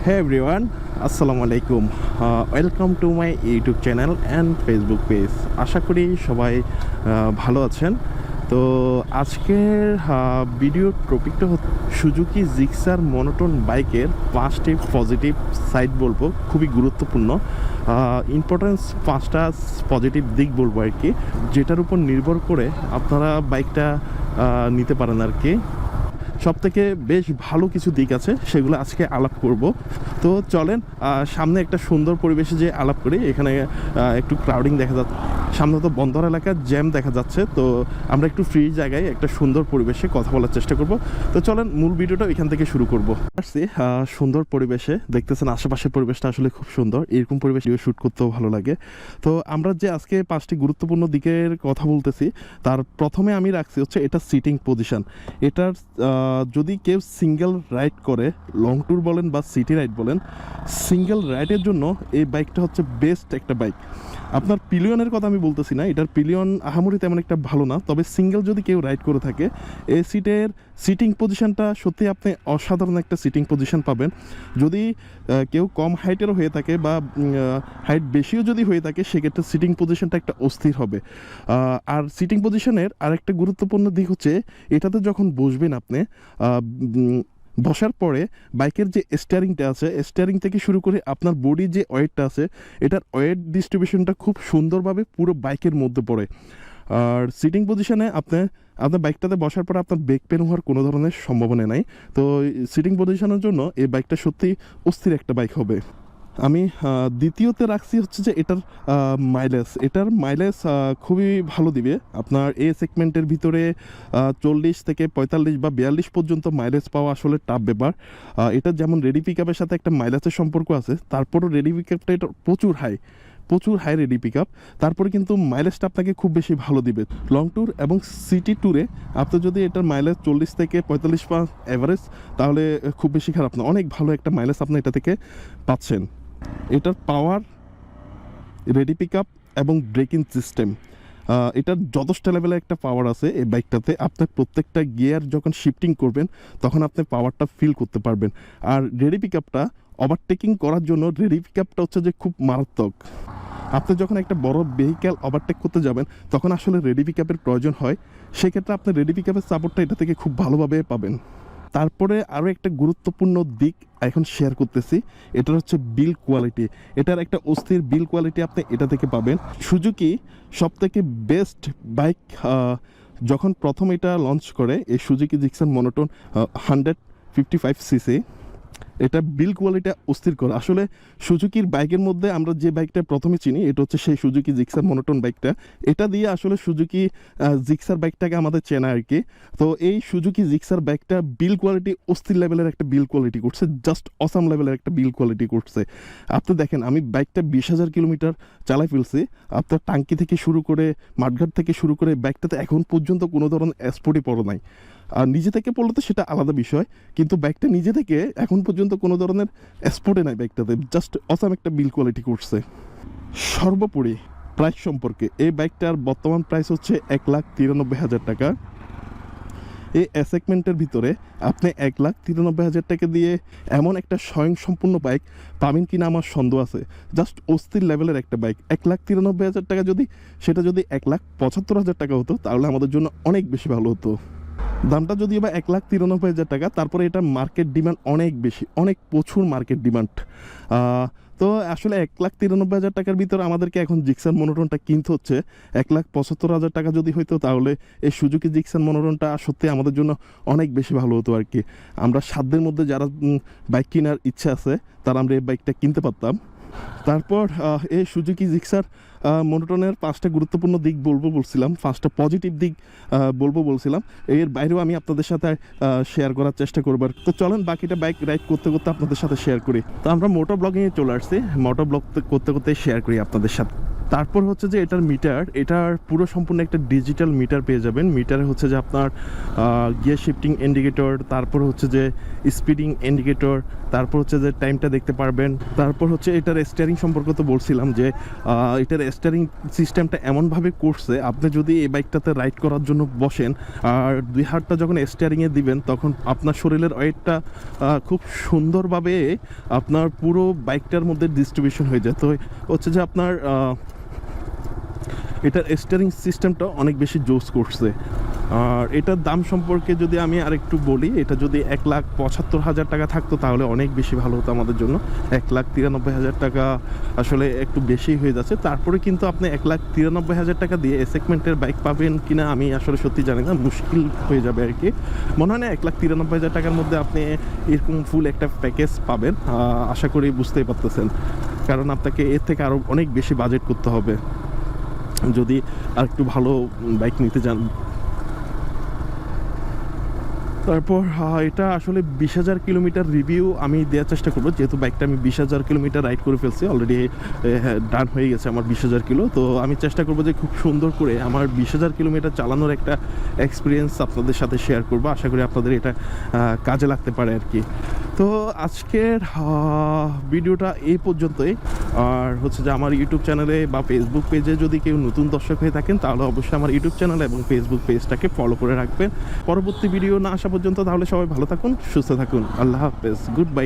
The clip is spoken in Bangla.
Hey everyone, আসসালামু আলাইকুম। Welcome to my YouTube channel and Facebook page. আশা করি সবাই ভালো আছেন। তো আজকের ভিডিওর টপিকটা হচ্ছে সুজুকি জিক্সার মনোটোন বাইকের 5টি পজিটিভ সাইড বলবো, খুবই গুরুত্বপূর্ণ ইম্পর্টেন্স 5টা পজিটিভ দিক বলবো আর কি, যেটার উপর নির্ভর করে আপনারা বাইকটা নিতে পারেন আর কি। সবথেকে বেশ ভালো কিছু দিক আছে, সেগুলো আজকে আলাপ করব। তো চলেন সামনে একটা সুন্দর পরিবেশে যে আলাপ করি। এখানে একটু ক্রাউডিং দেখা যাচ্ছে, সামনে তো বন্দর এলাকার জ্যাম দেখা যাচ্ছে। তো আমরা একটু ফ্রি জায়গায় একটা সুন্দর পরিবেশে কথা বলার চেষ্টা করব। তো চলেন মূল ভিডিওটা এখান থেকে শুরু করব। আসছি সুন্দর পরিবেশে, দেখতেছেন আশেপাশের পরিবেশটা আসলে খুব সুন্দর। এরকম পরিবেশ শ্যুট করতেও ভালো লাগে। তো আমরা যে আজকে 5টি গুরুত্বপূর্ণ দিকের কথা বলতেছি, তার প্রথমে আমি রাখছি হচ্ছে এটা সিটিং পজিশন। এটার যদি কেউ সিঙ্গেল রাইড করে, লং ট্যুর বলেন বা সিটি রাইড বলেন, সিঙ্গেল রাইডের জন্য এই বাইকটা হচ্ছে বেস্ট একটা বাইক। আপনার পিলিয়নের কথা আমি বলতেছি না, এটার পিলিয়ন আহামরি তেমন একটা ভালো না, তবে সিঙ্গেল যদি কেউ রাইড করে থাকে, এই সিটের সিটিং পজিশনটা সত্যি আপনি অসাধারণ একটা সিটিং পজিশন পাবেন। যদি কেউ কম হাইটেরও হয়ে থাকে বা হাইট বেশিও যদি হয়ে থাকে, সেক্ষেত্রে সিটিং পজিশনটা একটা অস্থির হবে। আর সিটিং পজিশনের আরেকটা গুরুত্বপূর্ণ দিক হচ্ছে, এটাতে যখন বসবেন আপনি, বসার পরে বাইকের যে স্টিয়ারিংটা আছে, স্টিয়ারিং থেকে শুরু করে আপনার বডির যে ওয়েটটা আছে, এটার ওয়েট ডিস্ট্রিবিউশনটা খুব সুন্দরভাবে পুরো বাইকের মধ্যে পড়ে। আর সিটিং পজিশনে আপনার বাইকটাতে বসার পরে আপনার ব্রেক পেন হওয়ার কোনো ধরনের সম্ভাবনা নাই। তো সিটিং পজিশনের জন্য এই বাইকটা সত্যি অস্থির একটা বাইক হবে। আমি দ্বিতীয়তে রাখছি হচ্ছে যে এটার মাইলেজ খুবই ভালো দিবে। আপনার এই সেগমেন্টের ভিতরে 40 থেকে 45 বা 42 পর্যন্ত মাইলেজ পাওয়া আসলে টাফ ব্যাপার। এটা যেমন রেডি পিক আপের সাথে একটা মাইলেজের সম্পর্ক আছে, তারপরও রেডি পিক আপটা এটা প্রচুর হাই রেডি পিক আপ। তারপরে কিন্তু মাইলেজটা আপনাকে খুব বেশি ভালো দিবে। লং ট্যুর এবং সিটি ট্যুরে আপনি যদি এটার মাইলেজ 40 থেকে 45 পা অ্যাভারেজ, তাহলে খুব বেশি খারাপ না, অনেক ভালো একটা মাইলেজ আপনি এটা থেকে পাচ্ছেন। এটার পাওয়ার, রেডি পিক আপ এবং ব্রেকিং সিস্টেম, এটার যথেষ্ট লেভেলের একটা পাওয়ার আছে এই বাইকটাতে। আপনার প্রত্যেকটা গিয়ার যখন শিফটিং করবেন, তখন আপনি পাওয়ারটা ফিল করতে পারবেন। আর রেডি পিক আপটা, ওভারটেকিং করার জন্য রেডি পিক আপটা হচ্ছে যে খুব মারাত্মক। আপনি যখন একটা বড় ভেহিক্যাল ওভারটেক করতে যাবেন, তখন আসলে রেডি পিক আপের প্রয়োজন হয়। সেক্ষেত্রে আপনি রেডি পিক আপের সাপোর্টটা এটা থেকে খুব ভালোভাবে পাবেন। তারপরে আরও একটা গুরুত্বপূর্ণ দিক এখন শেয়ার করতেছি, এটার হচ্ছে বিল কোয়ালিটি। এটার একটা অস্থির বিল কোয়ালিটি আপনি এটা থেকে পাবেন। সুজুকি সবথেকে বেস্ট বাইক যখন প্রথম এটা লঞ্চ করে, এই সুজুকি জিক্সার মনোটোন 155cc, এটা বিল কোয়ালিটি অস্থির করে। আসলে সুজুকির বাইকের মধ্যে আমরা যে বাইকটা প্রথমে চিনি, এটা হচ্ছে সেই সুজুকি জিক্সার মনোটোন বাইকটা। এটা দিয়ে আসলে সুজুকি জিক্সার বাইকটাকে আমাদের চেনা আর কি। তো এই সুজুকি জিক্সার বাইকটা বিল কোয়ালিটি অস্থির লেভেলের একটা বিল কোয়ালিটি করছে, জাস্ট অসাম লেভেলের একটা বিল কোয়ালিটি করছে। আপনি দেখেন, আমি বাইকটা 20,000 কিলোমিটার চালাই ফেলছি। আপনার টাঙ্কি থেকে শুরু করে, মাঠঘাট থেকে শুরু করে, বাইকটাতে এখন পর্যন্ত কোনো ধরনের স্পটই পড়ে নাই। আর নিজে থেকে পড়লে তো সেটা আলাদা বিষয়, কিন্তু বাইকটা নিজে থেকে এখন পর্যন্ত কোনো ধরনের স্পোর্টে নাই বাইকটাতে, জাস্ট অসাম একটা বিল কোয়ালিটি করছে। সর্বোপরি প্রাইস সম্পর্কে, এই বাইকটার বর্তমান প্রাইস হচ্ছে 1,93,000 টাকা। এই সেগমেন্টের ভিতরে আপনি 1,93,000 টাকা দিয়ে এমন একটা স্বয়ংসম্পূর্ণ বাইক পাবেন কিনা আমার সন্দেহ আছে। জাস্ট অস্থির লেভেলের একটা বাইক। 1,93,000 টাকা যদি 1,75,000 টাকা হতো, তাহলে আমাদের জন্য অনেক বেশি ভালো হতো। দামটা যদিও বা 1,93,000 টাকা, তারপরে এটা মার্কেট ডিমান্ড অনেক বেশি, অনেক প্রচুর মার্কেট ডিমান্ড। তো আসলে 1,93,000 টাকার ভিতরে আমাদেরকে এখন জিক্সার মনোটোনটা কিনতে হচ্ছে 1,75,000 টাকা যদি হইতো, তাহলে এই সুজুকি জিক্সার মনোটোনটা সত্যি আমাদের জন্য অনেক বেশি ভালো হতো আর কি। আমরা সাধ্যের মধ্যে যারা বাইক কেনার ইচ্ছা আছে, তারা আমরা এই বাইকটা কিনতে পারতাম। তারপর এই সুজুকি জিক্সার মনোটোনের 5টা গুরুত্বপূর্ণ দিক বলছিলাম, 5টা পজিটিভ দিক বলছিলাম। এর বাইরেও আমি আপনাদের সাথে শেয়ার করার চেষ্টা করবার। তো চলেন বাকিটা বাইক রাইড করতে করতে আপনাদের সাথে শেয়ার করি। তো আমরা মোটর ব্লগিংয়ে চলে আসছি, মোটর ব্লগ করতে করতে শেয়ার করি আপনাদের সাথে। তারপর হচ্ছে যে এটার মিটার, এটার পুরো সম্পূর্ণ একটা ডিজিটাল মিটার পেয়ে যাবেন। মিটারে হচ্ছে যে আপনার গিয়ার শিফটিং ইন্ডিকেটর, তারপর হচ্ছে যে স্পিডিং ইন্ডিকেটর, তারপর হচ্ছে যে টাইমটা দেখতে পারবেন। তারপর হচ্ছে এটার স্টিয়ারিং সম্পর্কে তো বলছিলাম যে এটার স্টিয়ারিং সিস্টেমটা এমনভাবে করছে, আপনি যদি এই বাইকটাতে রাইড করার জন্য বসেন আর দুই হাতটা যখন স্টিয়ারিংয়ে দিবেন তখন আপনার শরীরের ওয়েটটা খুব সুন্দরভাবে আপনার পুরো বাইকটার মধ্যে ডিস্ট্রিবিউশন হয়ে যায়। তো হচ্ছে যে আপনার এটার স্টিয়ারিং সিস্টেমটা অনেক বেশি জোস করছে। আর এটার দাম সম্পর্কে যদি আমি আরেকটু বলি, এটা যদি 1,75,000 টাকা থাকতো তাহলে অনেক বেশি ভালো হতো আমাদের জন্য। 1,93,000 টাকা আসলে একটু বেশি হয়ে যাচ্ছে। তারপরে কিন্তু আপনি 1,93,000 টাকা দিয়ে এ সেগমেন্টের বাইক পাবেন কিনা আমি আসলে সত্যি জানি না, মুশকিল হয়ে যাবে আর কি। মনে হয় না 1,93,000 টাকার মধ্যে আপনি এরকম ফুল একটা প্যাকেজ পাবেন, আশা করি বুঝতেই পারতেছেন। কারণ আপনাকে এর থেকে আরও অনেক বেশি বাজেট করতে হবে যদি আর একটু ভালো বাইক নিতে চান। তারপর এটা আসলে 20,000 কিলোমিটার রিভিউ আমি দেওয়ার চেষ্টা করবো, যেহেতু বাইকটা আমি 20,000 কিলোমিটার রাইড করে ফেলছি অলরেডি, ডান হয়ে গেছে আমার 20,000 কিলো। তো আমি চেষ্টা করবো যে খুব সুন্দর করে আমার 20,000 কিলোমিটার চালানোর একটা এক্সপিরিয়েন্স আপনাদের সাথে শেয়ার করবো। আশা করি আপনাদের এটা কাজে লাগতে পারে আর কি। তো আজকের ভিডিওটা এই পর্যন্তই। আর হচ্ছে যে আমার ইউটিউব চ্যানেলে বা ফেসবুক পেজে যদি কেউ নতুন দর্শক হয়ে থাকেন তাহলে অবশ্যই আমার ইউটিউব চ্যানেল এবং ফেসবুক পেজটাকে ফলো করে রাখবেন পরবর্তী ভিডিও না আসা পর্যন্ত। তাহলে সবাই ভালো থাকুন, সুস্থ থাকুন, আল্লাহ হাফেজ, গুড বাই।